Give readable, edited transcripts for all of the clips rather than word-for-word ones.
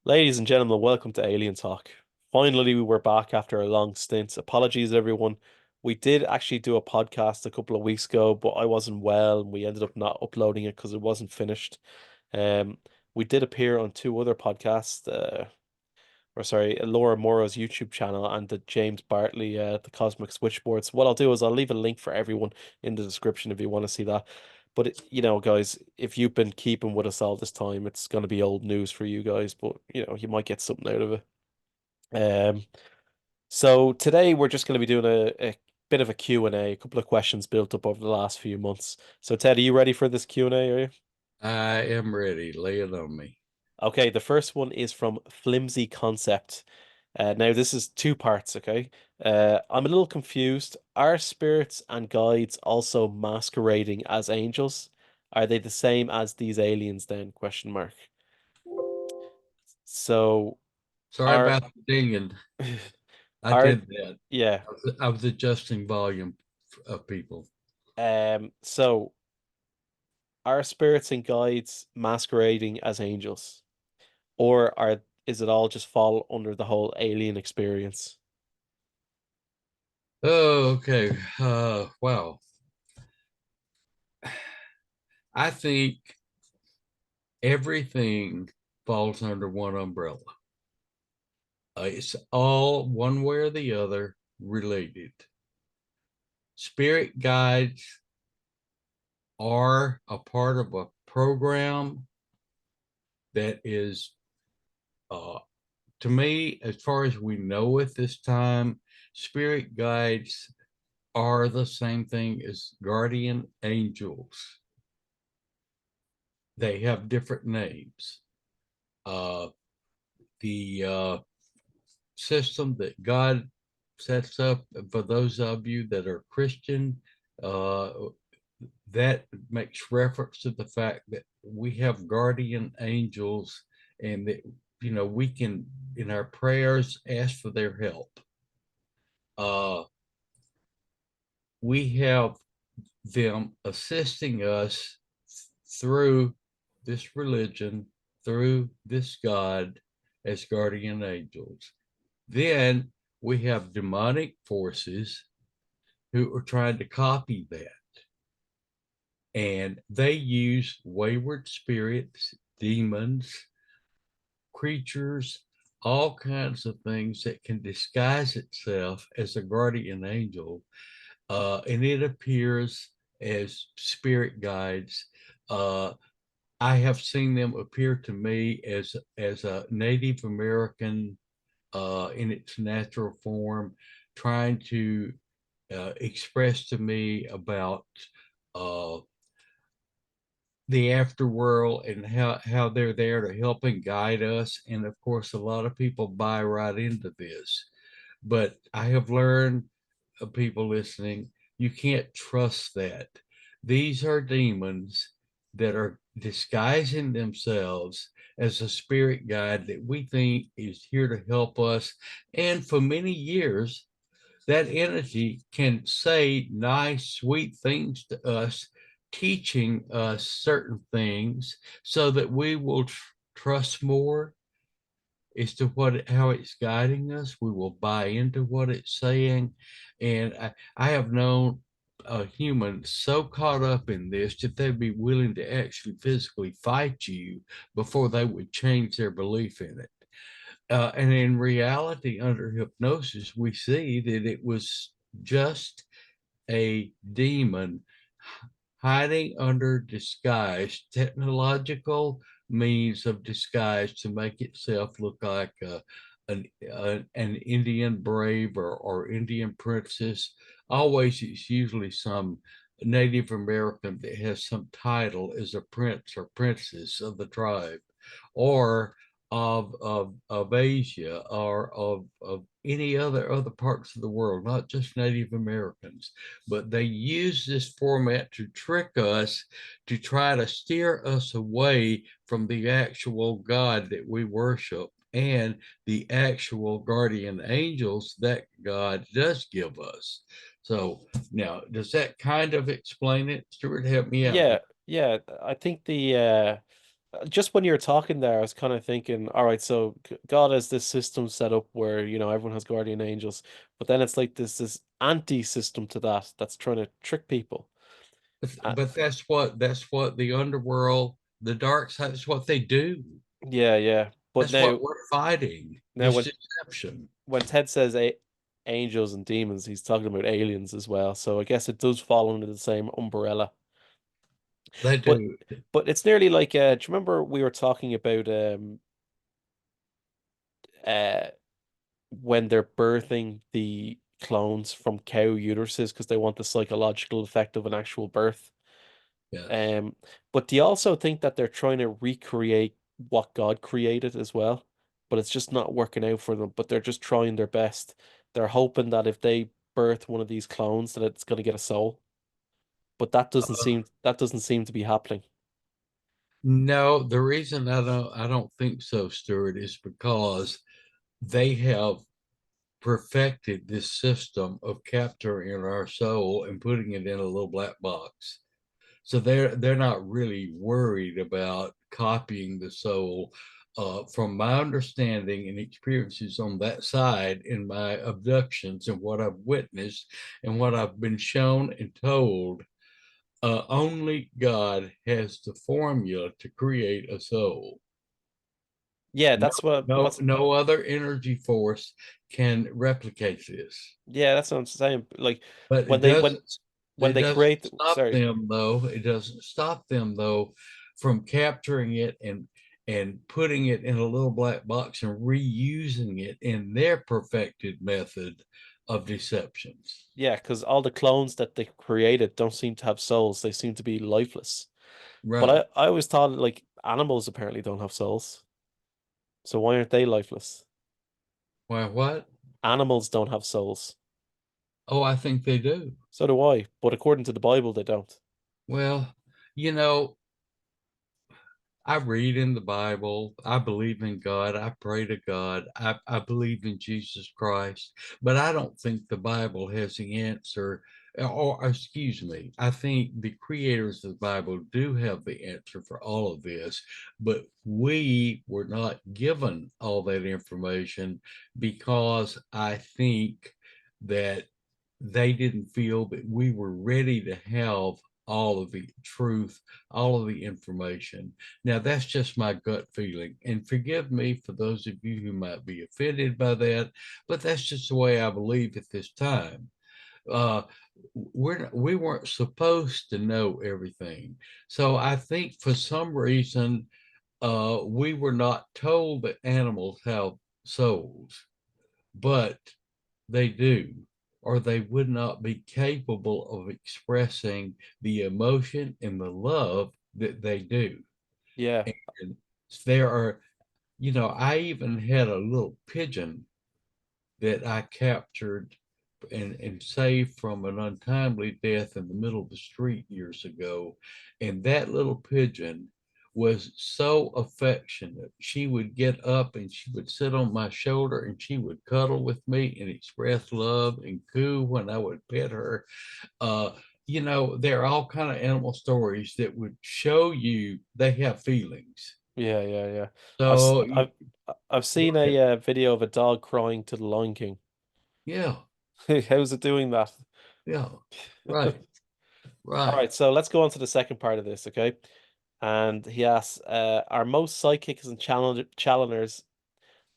Ladies and gentlemen, welcome to Alien Talk. Finally, we were back after a long stint. Apologies, everyone. We did actually do a podcast a couple of weeks ago, but I wasn't well, and we ended up not uploading it because it wasn't finished. Um, we did appear on two other podcasts, Laura Morrow's YouTube channel and the James Bartley, the Cosmic Switchboards. What I'll do is I'll leave a link for everyone in the description if you want to see that. But guys, if you've been keeping with us all this time, it's going to be old news for you guys. But you might get something out of it. Um, so today we're just going to be doing a bit of a Q&A, a couple of questions built up over the last few months. So Ted, are you ready for this Q&A? Are you? I am ready. Lay it on me. Okay, the first one is from Flimsy Concept. Now, this is two parts, okay? I'm a little confused. Are spirits and guides also masquerading as angels? Are they the same as these aliens then? Question mark. So, Sorry are about the dinging. I are did that. yeah. I was adjusting volume of people. So are spirits and guides masquerading as angels? Or are is it all just fall under the whole alien experience? Oh, okay. Wow. I think everything falls under one umbrella. It's all one way or the other related. Spirit guides are a part of a program that is uh, to me, as far as we know at this time, spirit guides are the same thing as guardian angels. They have different names. Uh, the system that God sets up for those of you that are Christian, uh, that makes reference to the fact that we have guardian angels and that, we can, in our prayers, ask for their help. Uh, we have them assisting us through this religion, through this God as guardian angels. Then we have demonic forces who are trying to copy that. And they use wayward spirits, demons, creatures, all kinds of things that can disguise itself as a guardian angel, and it appears as spirit guides. Uh, I have seen them appear to me as a Native American in its natural form, trying to express to me about uh, the afterworld and how they're there to help and guide us. And of course, a lot of people buy right into this. But I have learned, people listening, you can't trust that. These are demons that are disguising themselves as a spirit guide that we think is here to help us. And for many years, that entity can say nice, sweet things to us, teaching us certain things so that we will trust more as to how it's guiding us. We will buy into what it's saying. And I have known a human so caught up in this that they'd be willing to actually physically fight you before they would change their belief in it. And in reality, under hypnosis, we see that it was just a demon hiding under disguise, technological means of disguise to make itself look like an Indian brave or Indian princess. Always, it's usually some Native American that has some title as a prince or princess of the tribe, or of Asia, or of any other parts of the world, not just Native Americans. But they use this format to trick us, to try to steer us away from the actual God that we worship and the actual guardian angels that God does give us. So now, does that kind of explain it? Stuart, help me out Yeah, here. yeah. I think Just when you were talking there, I was kind of thinking, all right, so God has this system set up where, everyone has guardian angels, but then it's like this anti-system to that that's trying to trick people. Uh, But that's what the underworld, the dark side, that's what they do. yeah, yeah. But That's what now, we're fighting. now This when deception. when Ted says angels and demons, he's talking about aliens as well. So I guess it does fall under the same umbrella. They But do. but it's nearly like do you remember we were talking about uh when they're birthing the clones from cow uteruses because they want the psychological effect of an actual birth. Yes. Um, but do you also think that they're trying to recreate what God created as well? But it's just not working out for them, but they're just trying their best. They're hoping that if they birth one of these clones that it's going to get a soul. But that doesn't seem to be happening. No, the reason I don't think so, Stuart, is because they have perfected this system of capturing our soul and putting it in a little black box. So they're not really worried about copying the soul. From my understanding and experiences on that side in my abductions and what I've witnessed and what I've been shown and told, only God has the formula to create a soul. Yeah, No, that's what no, what's no other energy force can replicate this. yeah, that's what I'm saying. Like But when they when when it they doesn't create stop sorry. them though. It doesn't stop them though from capturing it and putting it in a little black box and reusing it in their perfected method of deceptions. Yeah, because all the clones that they created don't seem to have souls. They seem to be lifeless. But Right. I always thought like animals apparently don't have souls. So why aren't they lifeless? Why what? Animals don't have souls. Oh, I think they do. So do I. But according to the Bible, they don't. Well, you know, I read in the Bible. I believe in God. I pray to God. I believe in Jesus Christ. But I don't think the Bible has the answer. Or, excuse me, I think the creators of the Bible do have the answer for all of this. But we were not given all that information because I think that they didn't feel that we were ready to have all of the truth, all of the information. Now, that's just my gut feeling. And forgive me for those of you who might be offended by that, but that's just the way I believe at this time. Uh, we weren't supposed to know everything. So I think for some reason, we were not told that animals have souls, but they do, or they would not be capable of expressing the emotion and the love that they do. Yeah. And there are, I even had a little pigeon that I captured and saved from an untimely death in the middle of the street years ago. And that little pigeon was so affectionate. She would get up and she would sit on my shoulder and she would cuddle with me and express love and coo when I would pet her. Uh, there are all kind of animal stories that would show you they have feelings. Yeah, yeah, yeah. I've s- So, I've I've seen a video of a dog crying to the Lion King. yeah, How's it doing that? yeah, right, All right. right, so let's go on to the second part of this, okay? And he asks, are most psychics and channelers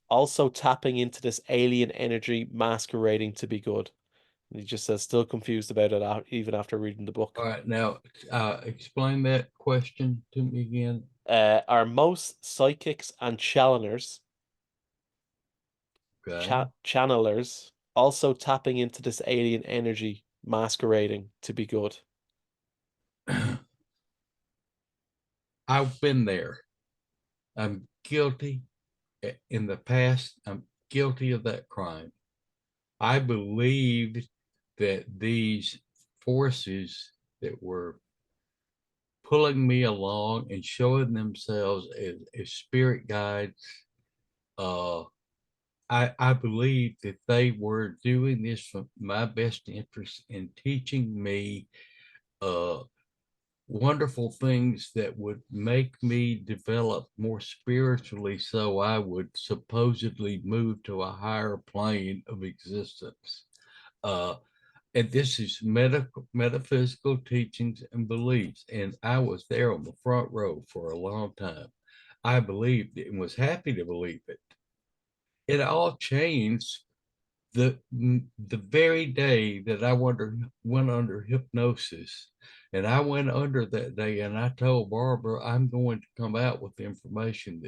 also tapping into this alien energy masquerading to be good? And he just says, still confused about it even after reading the All book. right, now explain that question to me again. Are most psychics and Okay. channelers also tapping into this alien energy masquerading to be good? I've been there. I'm guilty in the past. I'm guilty of that crime. I believed that these forces that were pulling me along and showing themselves as spirit guides, uh, I believe that they were doing this for my best interest in teaching me uh, wonderful things that would make me develop more spiritually so I would supposedly move to a higher plane of existence. Uh, and this is medical metaphysical teachings and beliefs. And I was there on the front row for a long time. I believed it and was happy to believe it. It all changed the very day that went under hypnosis. And I went under that day and I told Barbara, I'm going to come out with information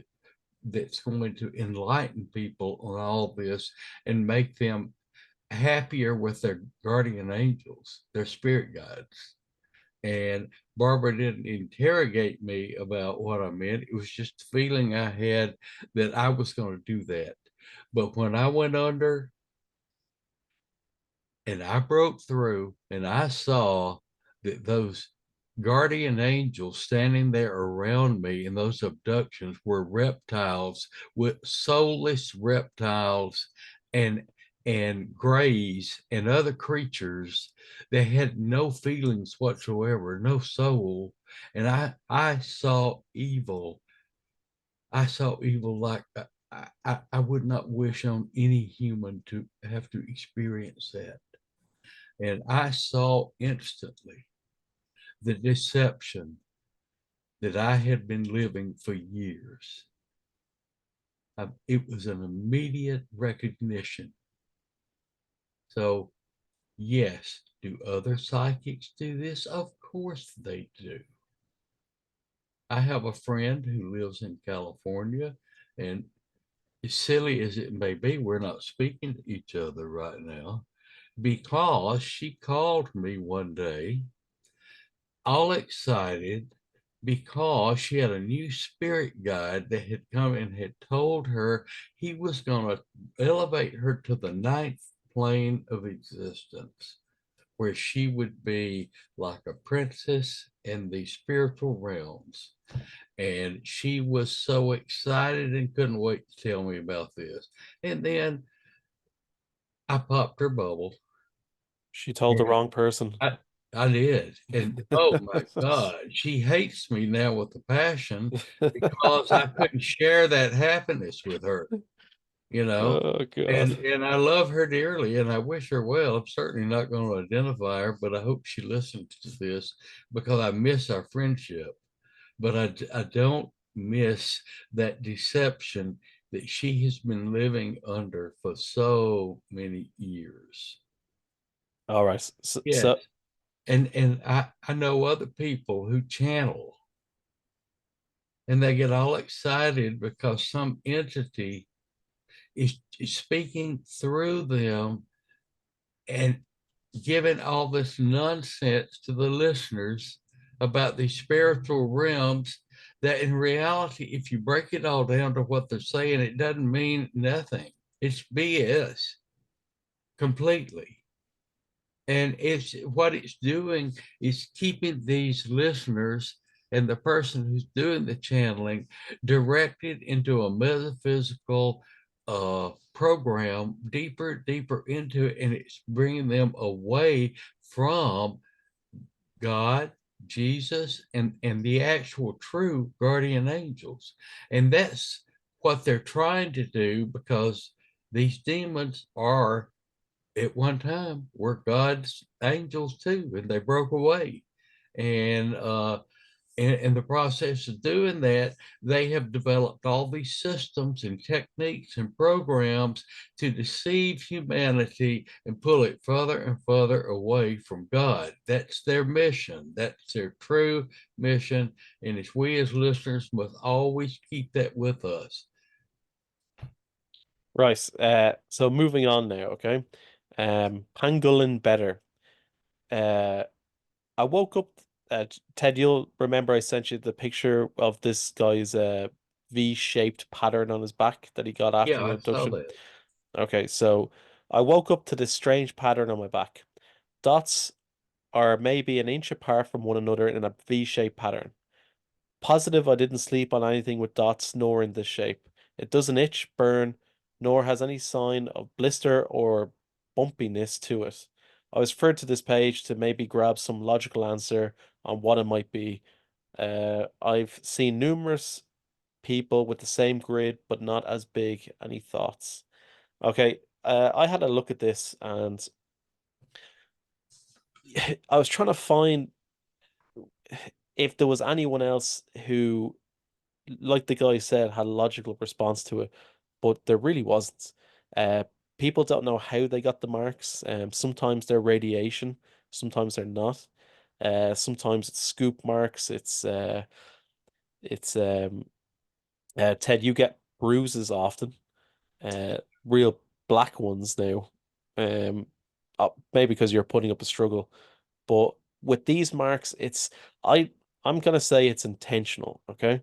that's going to enlighten people on all this and make them happier with their guardian angels, their spirit guides. And Barbara didn't interrogate me about what I meant. It was just the feeling I had that I was going to do that. But when I went under and I broke through and I saw that those guardian angels standing there around me in those abductions were reptiles, with soulless reptiles and grays and other creatures that had no feelings whatsoever, no soul. And I saw evil. I saw evil like I would not wish on any human to have to experience that. And I saw instantly the deception that I had been living for years. It was an immediate recognition. So, yes, do other psychics do this? Of course they do. I have a friend who lives in California, and as silly as it may be, we're not speaking to each other right now because she called me one day all excited because she had a new spirit guide that had come and had told her he was going to elevate her to the ninth plane of existence, where she would be like a princess in the spiritual realms. And she was so excited and couldn't wait to tell me about this. And then I popped her bubble. She told the And wrong person. I, I did. And oh my God, she hates me now with a passion because I couldn't share that happiness with her, you know. Oh God. And I love her dearly and I wish her well. I'm certainly not going to identify her, but I hope she listens to this because I miss our friendship. But I don't miss that deception that she has been living under for so many years. All right. Yes. And I know other people who channel and they get all excited because some entity is speaking through them and giving all this nonsense to the listeners about these spiritual realms that in reality, if you break it all down to what they're saying, it doesn't mean nothing. It's BS completely. And it's what it's doing is keeping these listeners and the person who's doing the channeling directed into a metaphysical program deeper into it, and it's bringing them away from God, Jesus, and the actual true guardian angels. And that's what they're trying to do because these demons are at one time were God's angels too, and they broke away. And in the process of doing that, they have developed all these systems and techniques and programs to deceive humanity and pull it further and further away from God. That's their mission. That's their true mission. And it's we as listeners must always keep that with us. Right. So moving on now, okay. Pangolin better. Uh, I woke up. Ted, you'll remember I sent you the picture of this guy's V-shaped pattern on his back that he got after Yeah, an I saw abduction. that. Okay, so I woke up to this strange pattern on my back. Dots are maybe an inch apart from one another in a V-shaped pattern. Positive I didn't sleep on anything with dots nor in this shape. It doesn't itch, burn, nor has any sign of blister or bumpiness to it. I was referred to this page to maybe grab some logical answer on what it might be. I've seen numerous people with the same grid, but not as big. Any thoughts? Okay, I had a look at this and I was trying to find if there was anyone else who, like the guy said, had a logical response to it, but there really wasn't. Uh, People don't know how they got the marks. Sometimes they're radiation, sometimes they're not. Sometimes it's scoop marks. It's Ted, you get bruises often, real black ones now. Um, Maybe because you're putting up a struggle, but with these marks, I I'm gonna say it's intentional. Okay,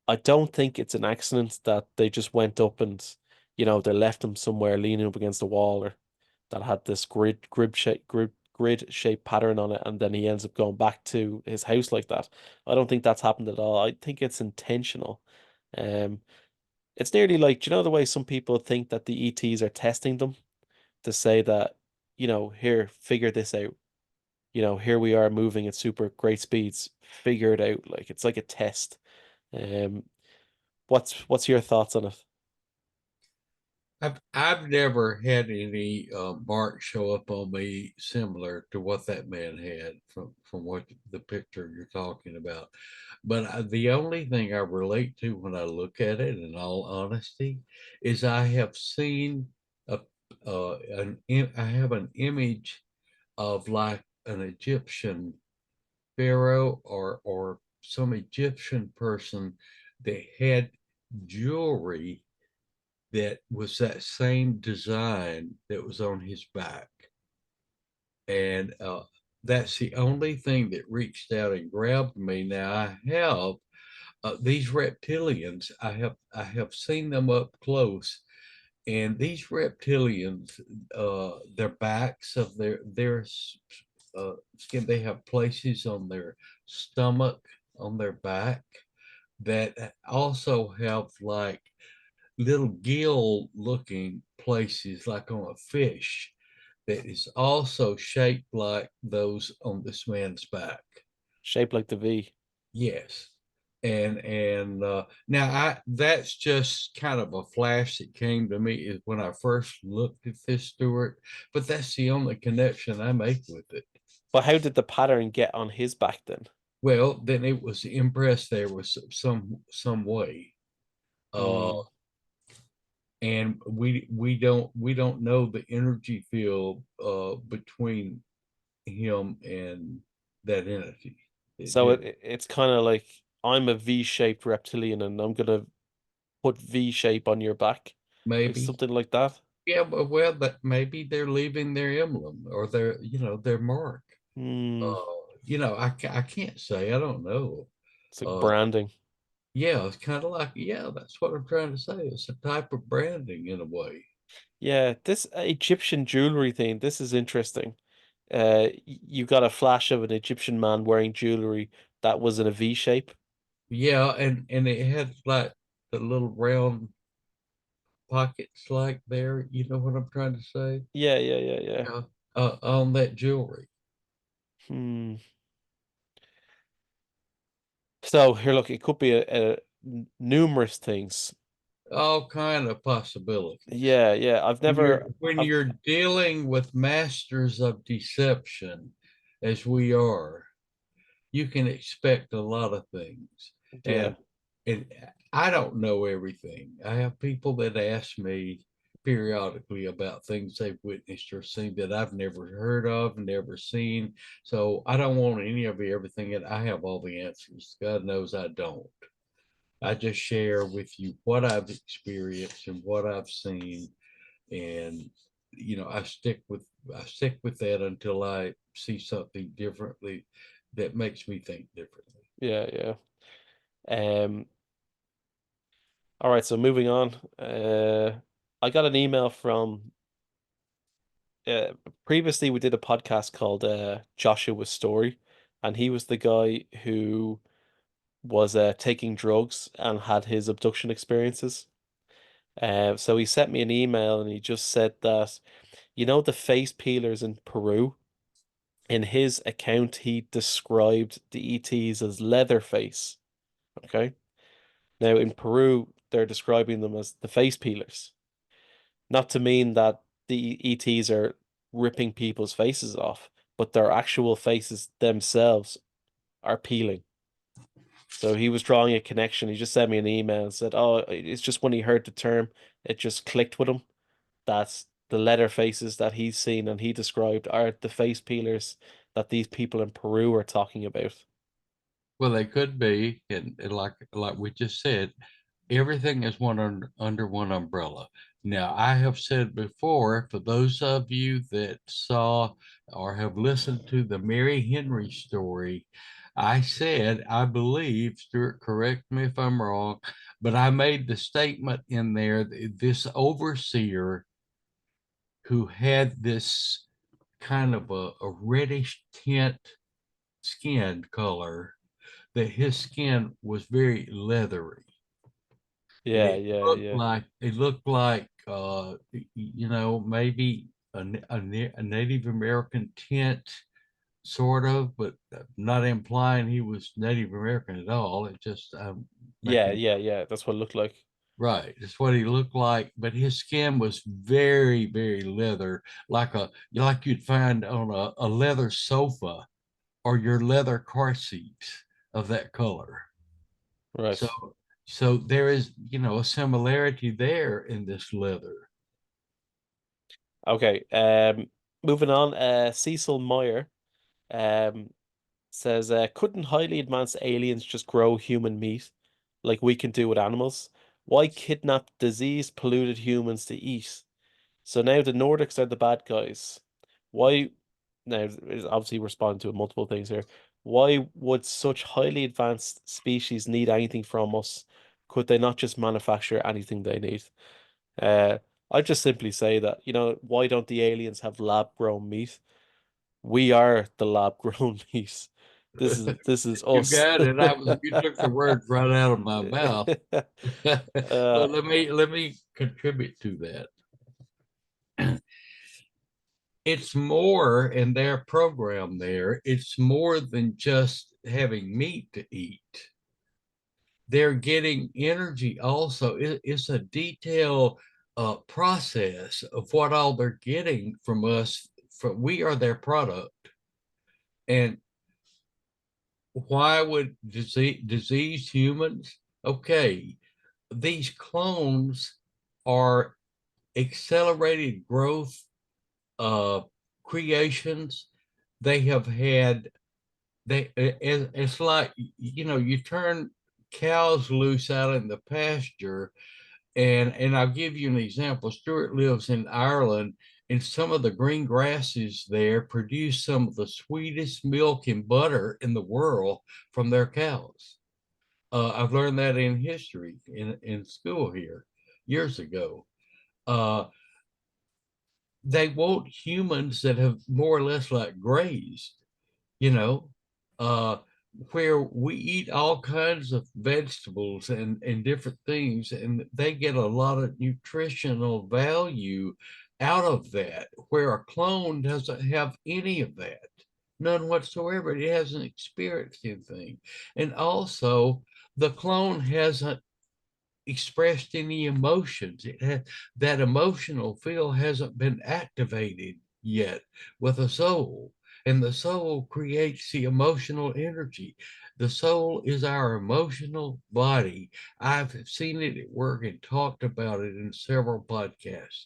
I don't think it's an accident that they just went up and they left him somewhere leaning up against the wall or that had this grid shape pattern on it, and then he ends up going back to his house like that. I don't think that's happened at all. I think it's intentional. Um, it's nearly like, do you know the way some people think that the ETs are testing them to say that, here, figure this out. Here we are moving at super great speeds. Figure it out. Like it's like a test. Um, what's your thoughts on it? I've never had any marks show up on me similar to what that man had from what the picture you're talking about. But the only thing I relate to when I look at it, in all honesty, is I have seen a I have an image of like an Egyptian pharaoh or some Egyptian person that had jewelry that was that same design that was on his back. And that's the only thing that reached out and grabbed me. Now I have these reptilians. I have seen them up close, and these reptilians, their backs of their skin, they have places on their stomach, on their back that also have like little gill looking places like on a fish that is also shaped like those on this man's back. Shaped like the V. Yes. And now I that's just kind of a flash that came to me is when I first looked at this, Stuart, but that's the only connection I make with it. But how did the pattern get on his back then? Well, then it was impressed there was some way. Uh Hmm. and we don't know the energy field between him and that entity. It So did it's kind of like I'm a V-shaped reptilian and I'm gonna put V shape on your back, like maybe. something like that. Yeah, but well, but maybe they're leaving their emblem or their mark. Hmm. I can't say. I don't know. It's like Uh, branding. yeah, it's kind of like, yeah, that's what I'm trying to say. It's a type of branding in a way. Yeah, this Egyptian jewelry thing, this is interesting. You got a flash of an Egyptian man wearing jewelry that was in a V shape. Yeah, and it had like the little round pockets like there. You know what I'm trying to say? Yeah, yeah, yeah, yeah. Yeah. On that jewelry. Hmm. So here, look, it could be numerous things. All kind of possibilities. Yeah, yeah. When I've, you're dealing with masters of deception, as we are, you can expect a lot of things. yeah, And and I don't know everything. I have people that ask me periodically about things they've witnessed or seen that I've never heard of, never seen. So I don't want any of everything, and I have all the answers. God knows I don't. I just share with you what I've experienced and what I've seen, and I stick with that until I see something differently that makes me think differently. yeah, yeah. Um, all right, so moving on. I got an email from uh previously we did a podcast called Joshua's Story, and he was the guy who was taking drugs and had his abduction experiences. So he sent me an email and he just said that, the face peelers in Peru. In his account, he described the ETs as Leatherface. Okay. Now in Peru, they're describing them as the face peelers. Not to mean that the ETs are ripping people's faces off, but their actual faces themselves are peeling. So he was drawing a connection. He just sent me an email and said, "Oh, it's just when he heard the term, it just clicked with him. That's the leather faces that he's seen and he described are the face peelers that these people in Peru are talking about." Well, they could be, and like we just said, everything is under one umbrella. Now, I have said before, for those of you that saw or have listened to the Mary Henry story, I said, I believe, Stuart, correct me if I'm wrong, but I made the statement in there that this overseer who had this kind of a reddish tint skin color, that his skin was very leathery. Yeah, It yeah, looked yeah. like maybe a Native American tint, sort of, but not implying he was Native American at all. It just Yeah, making yeah, yeah. That's what it looked like. right. It's what he looked like, but his skin was very, very leather, like you'd find on a leather sofa or your leather car seats of that color. So, Right. so there is, a similarity there in this leather. Okay. Moving on. Cecil Meyer um says, couldn't highly advanced aliens just grow human meat like we can do with animals? Why kidnap diseased, polluted humans to eat? So now the Nordics are the bad guys. Why? Now, it's obviously responding to multiple things here. Why would such highly advanced species need anything from us? Could they not just manufacture anything they need? Uh, I just simply say that, why don't the aliens have lab-grown meat? We are the lab-grown meat. This is You us. got it. You took the words right out of my mouth. Uh, Well, let me contribute to that. It's more in their program there. It's more than just having meat to eat. They're getting energy also. It's a detailed process of what all they're getting from us. We are their product. And why would diseased humans? Okay, these clones are accelerated growth uh, creations. They have had it's like you turn cows loose out in the pasture, and I'll give you an example. Stuart lives in Ireland, and some of the green grasses there produce some of the sweetest milk and butter in the world from their cows. I've learned that in history in school here years ago. Uh, they want humans that have more or less like grazed, you know, uh, where we eat all kinds of vegetables and different things, and they get a lot of nutritional value out of that, where a clone doesn't have any of that, none whatsoever. It hasn't experienced anything. And also, the clone hasn't expressed any emotions. That emotional field hasn't been activated yet with a soul. And the soul creates the emotional energy. The soul is our emotional body. I've seen it at work and talked about it in several podcasts.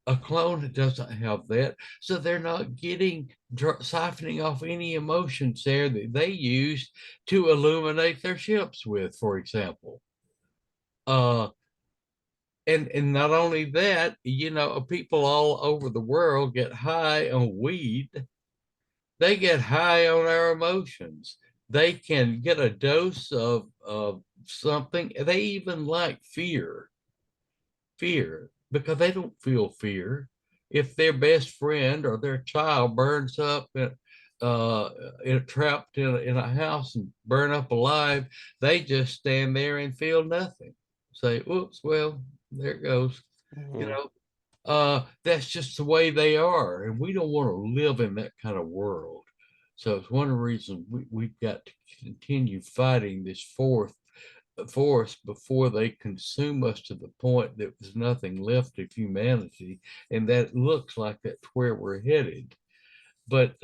A clone doesn't have that, so they're not getting siphoning off any emotions there that they use to illuminate their ships with, for example. Uh, and not only that, people all over the world get high on weed. They get high on our emotions. They can get a dose of something. They even like fear, because they don't feel fear. If their best friend or their child burns up uh, trapped in a house and burn up alive, they just stand there and feel nothing. Say, "Oops, well, there it goes." You mhm. know, that's just the way they are, and we don't want to live in that kind of world. So it's one of the reasons we've got to continue fighting this force before they consume us to the point that there's nothing left of humanity. And that looks like that's where we're headed. But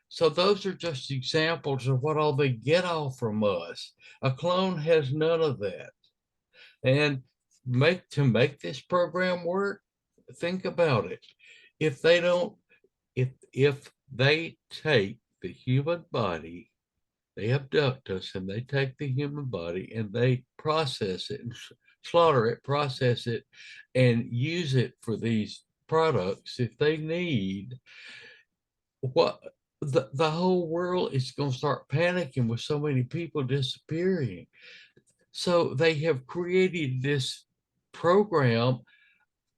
so those are just examples of what all they get off from us. A clone has none of that. And make this program work, think about it. If they don't, if they take the human body, they abduct us and they take the human body and they process it and slaughter it, process it, and use it for these products if they need, what the whole world is going to start panicking with so many people disappearing. So they have created this program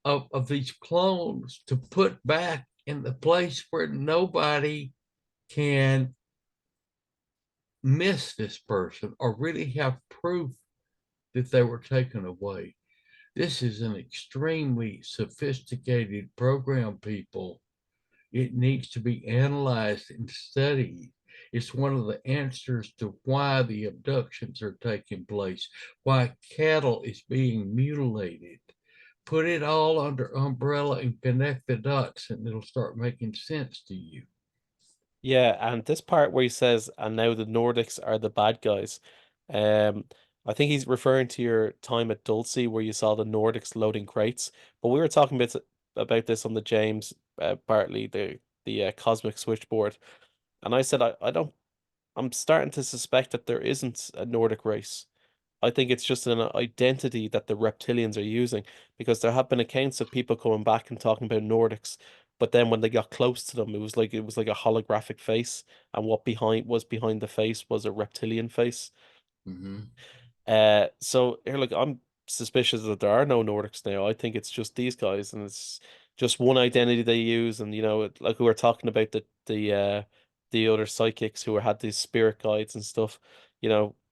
of these clones to put back in the place where nobody can miss this person or really have proof that they were taken away. This is an extremely sophisticated program, people. It needs to be analyzed and studied. It's one of the answers to why the abductions are taking place, why cattle is being mutilated. Put it all under umbrella and connect the dots, and it'll start making sense to you. Yeah, and this part where he says, and now the Nordics are the bad guys. Um, I think he's referring to your time at Dulce where you saw the Nordics loading crates. But we were talking about this on the James Bartley, the cosmic switchboard. And I said I don't I'm starting to suspect that there isn't a Nordic race. I think it's just an identity that the reptilians are using because there have been accounts of people coming back and talking about Nordics, but then when they got close to them, it was like a holographic face, and what behind the face was a reptilian face. Mhm. So here, look, I'm suspicious that there are no Nordics now. I think it's just these guys, and it's just one identity they use. And like we were talking about the other psychics who had these spirit guides and stuff.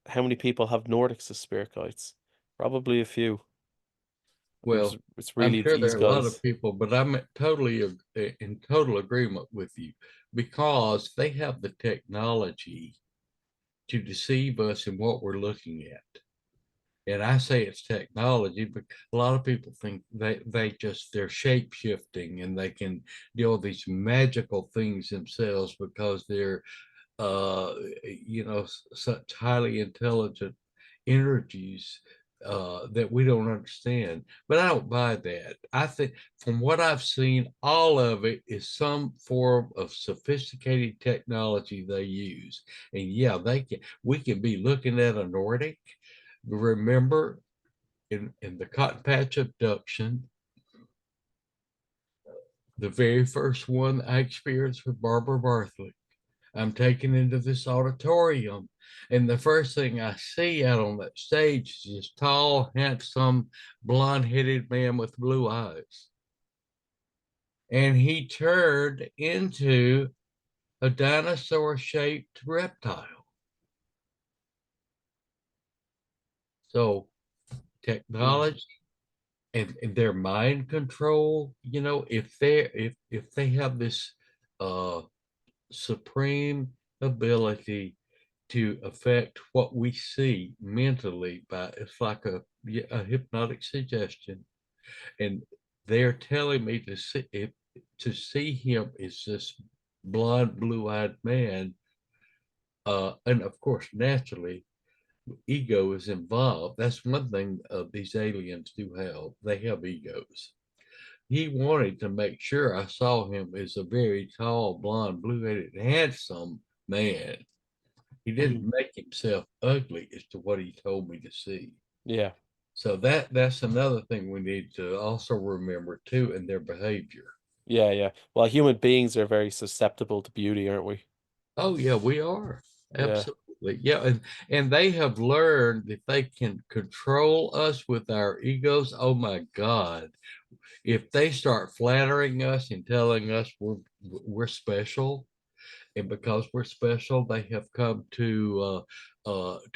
How many people have Nordics as spirit guides? Probably a few. And Well, it's I'm really sure these there are a lot of guys. people, but I'm totally in total agreement with you because they have the technology to deceive us in what we're looking at. And I say it's technology, but a lot of people think they're shape shifting and they can do all these magical things themselves because they're such highly intelligent energies that we don't understand. But I don't buy that. I think from what I've seen, all of it is some form of sophisticated technology they use. And yeah, we can be looking at a Nordic. Remember in the Cotton Patch abduction, the very first one I experienced with Barbara Bartlett. I'm taken into this auditorium, and the first thing I see out on that stage is this tall, handsome, blonde headed man with blue eyes. And he turned into a dinosaur shaped reptile. So, Mm. technology and their mind control, if they have this uh, supreme ability to affect what we see mentally by it's like a hypnotic suggestion, and they're telling me to see him as this blonde blue-eyed man, and of course naturally ego is involved. That's one thing these aliens do have. They have egos. He wanted to make sure I saw him as a very tall, blonde, blue-headed, handsome man. He Mm. didn't make himself ugly as to what he told me to see. Yeah, So that's another thing we need to also remember too in their behavior. yeah, yeah. Well, human beings are very susceptible to beauty, aren't we? Oh yeah, we are. Yeah. Absolutely. Yeah, and they have learned that they can control us with our egos. Oh my God. If they start flattering us and telling us we're special, and because we're special, they have come to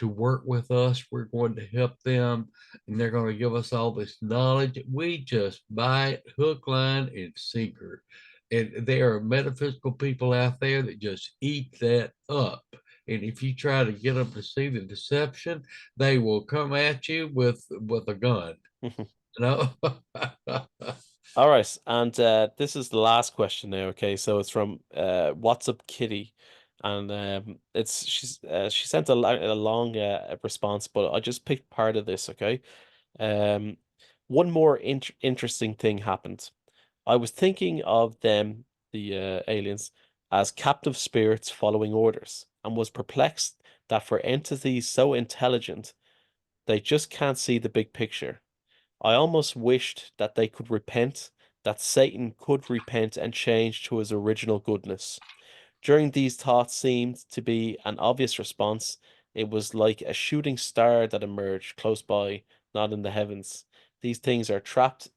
work with us. We're going to help them, and they're going to give us all this knowledge. We just buy it, hook, line, and sinker. And there are metaphysical people out there that just eat that up. And if you try to get them to see the deception, they will come at you with a gun. You know? All right, and this is the last question now. Okay, so it's from What's Up Kitty, and she sent a long response, but I just picked part of this. Okay, um, one more interesting thing happened. I was thinking of them, the aliens, as captive spirits following orders, and was perplexed that for entities so intelligent, they just can't see the big picture. I almost wished that they could repent, that Satan could repent and change to his original goodness. During these thoughts seemed to be an obvious response. It was like a shooting star that emerged close by, not in the heavens. These things are tapped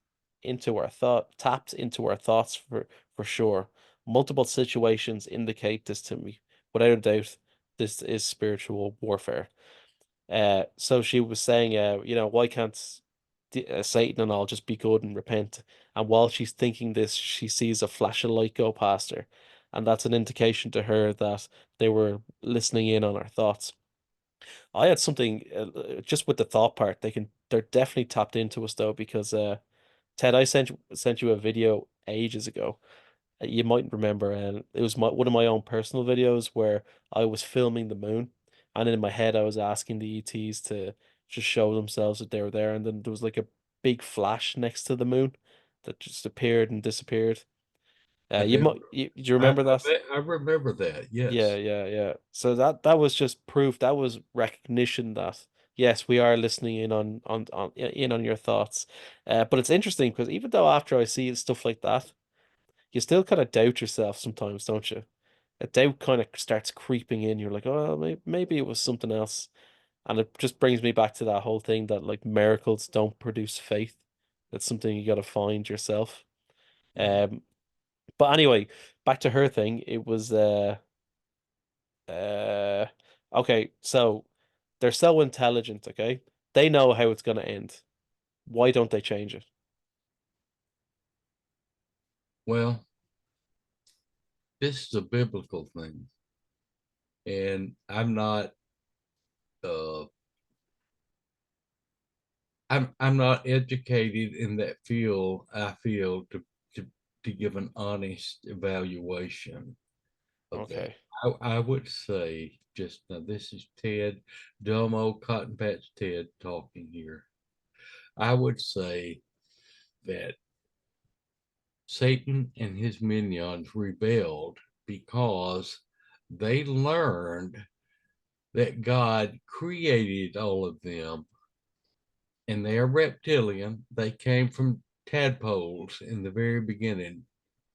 into our thoughts for sure. Multiple situations indicate this to me. Without a doubt, this is spiritual warfare. So she was saying, why can't Satan and all just be good and repent? And while she's thinking this, she sees a flash of light go past her, and that's an indication to her that they were listening in on her thoughts. I had something just with the thought part. They're definitely tapped into us though, because Ted, I sent you a video ages ago. You might remember, and it was one of my own personal videos where I was filming the moon, and in my head I was asking the ETs to just show themselves that they were there, and then there was like a big flash next to the moon that just appeared and disappeared. I You do. might do you remember that? I remember that. Yeah, Yes. yeah, yeah. So that was just proof. That was recognition that yes, we are listening in on your thoughts. But it's interesting because even though after I see stuff like that, you still kind of doubt yourself sometimes, don't you? A doubt kind of starts creeping in. You're like, oh, maybe it was something else. And it just brings me back to that whole thing that like miracles don't produce faith. That's something you got to find yourself. Mhm. Um, but anyway, back to her thing. It was uh okay, so they're so intelligent, okay? They know how it's gonna end. Why don't they change it? Well, this is a biblical thing, and uh, I'm not educated in that field. I feel to to give an honest evaluation of that. Okay. I would say just now. This is Ted, dumb old Cotton Patch Ted talking here. I would say that Satan and his minions rebelled because they learned that God created all of them and they are reptilian. They came from tadpoles in the very beginning.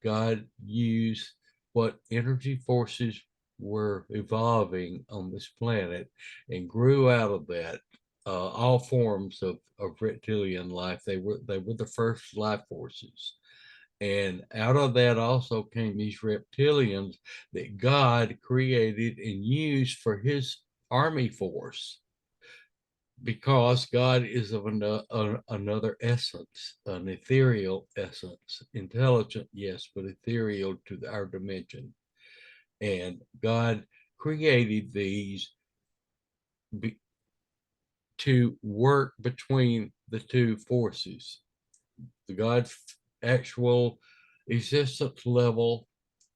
God used what energy forces were evolving on this planet and grew out of that all forms of reptilian life. They were the first life forces. And out of that also came these reptilians that God created and used for his army force because God is of another essence, an ethereal essence, intelligent, yes, but ethereal to our dimension. And God created these be, to work between the two forces, the God's actual existence level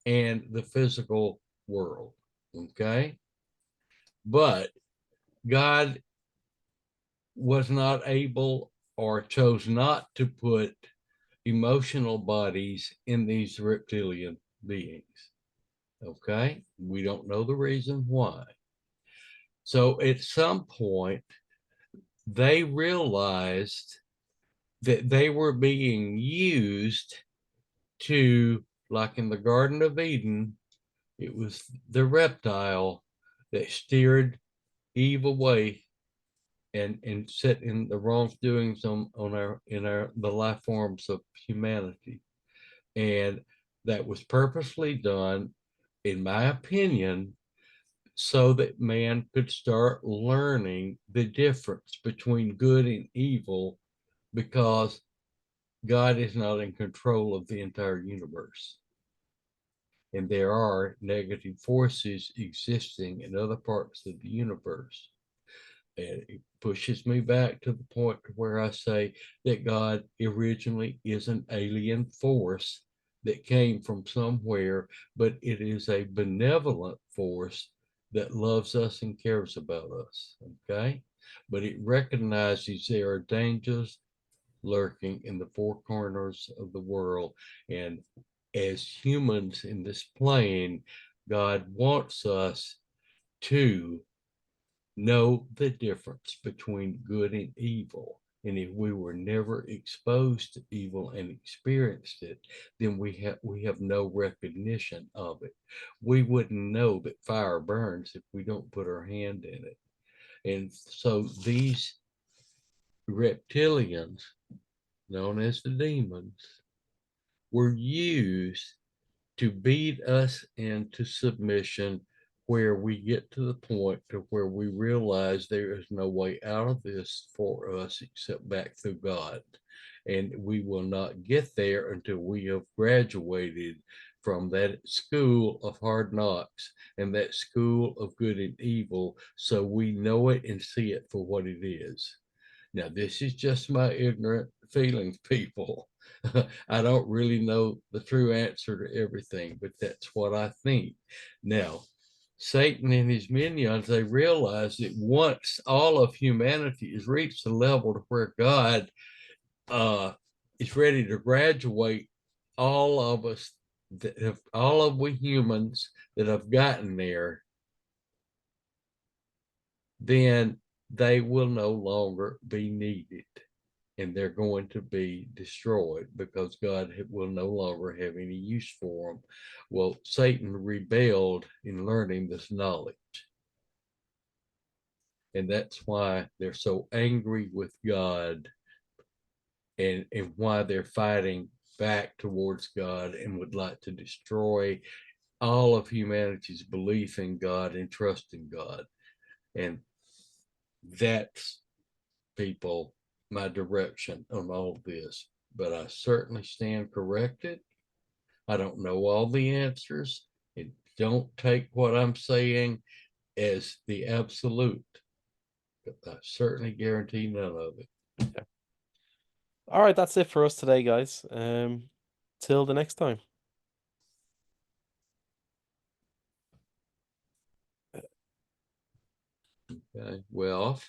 and the physical world. Okay. But God was not able or chose not to put emotional bodies in these reptilian beings. Okay. We don't know the reason why. So at some point, they realized that they were being used to, like in the Garden of Eden, it was the reptile that steered Eve away and set in the wrongdoings on our in our the life forms of humanity. And that was purposely done, in my opinion, so that man could start learning the difference between good and evil because God is not in control of the entire universe. and there are negative forces existing in other parts of the universe. And it pushes me back to the point where I say that God originally is an alien force that came from somewhere, but it is a benevolent force that loves us and cares about us. Okay. But it recognizes there are dangers lurking in the four corners of the world. And as humans in this plane, God wants us to know the difference between good and evil. And if we were never exposed to evil and experienced it, then we have no recognition of it. We wouldn't know that fire burns if we don't put our hand in it. And so these reptilians, known as the demons, were used to beat us into submission, where we get to the point to where we realize there is no way out of this for us except back through God. And we will not get there until we have graduated from that school of hard knocks and that school of good and evil, so we know it and see it for what it is. Now, this is just my ignorant feelings, people. I don't really know the true answer to everything, but that's what I think. Now, Satan and his minions, they realize that once all of humanity has reached the level to where God is ready to graduate all of us, all of we humans that have gotten there, then they will no longer be needed and they're going to be destroyed because God will no longer have any use for them. Well, Satan rebelled in learning this knowledge. And that's why they're so angry with God, and why they're fighting back towards God and would like to destroy all of humanity's belief in God and trust in God. And that's, people, my direction on all of this. But I certainly stand corrected. I don't know all the answers. And don't take what I'm saying as the absolute. But I certainly guarantee none of it. Yeah. All right, that's it for us today, guys. Till the next time. Okay. Well,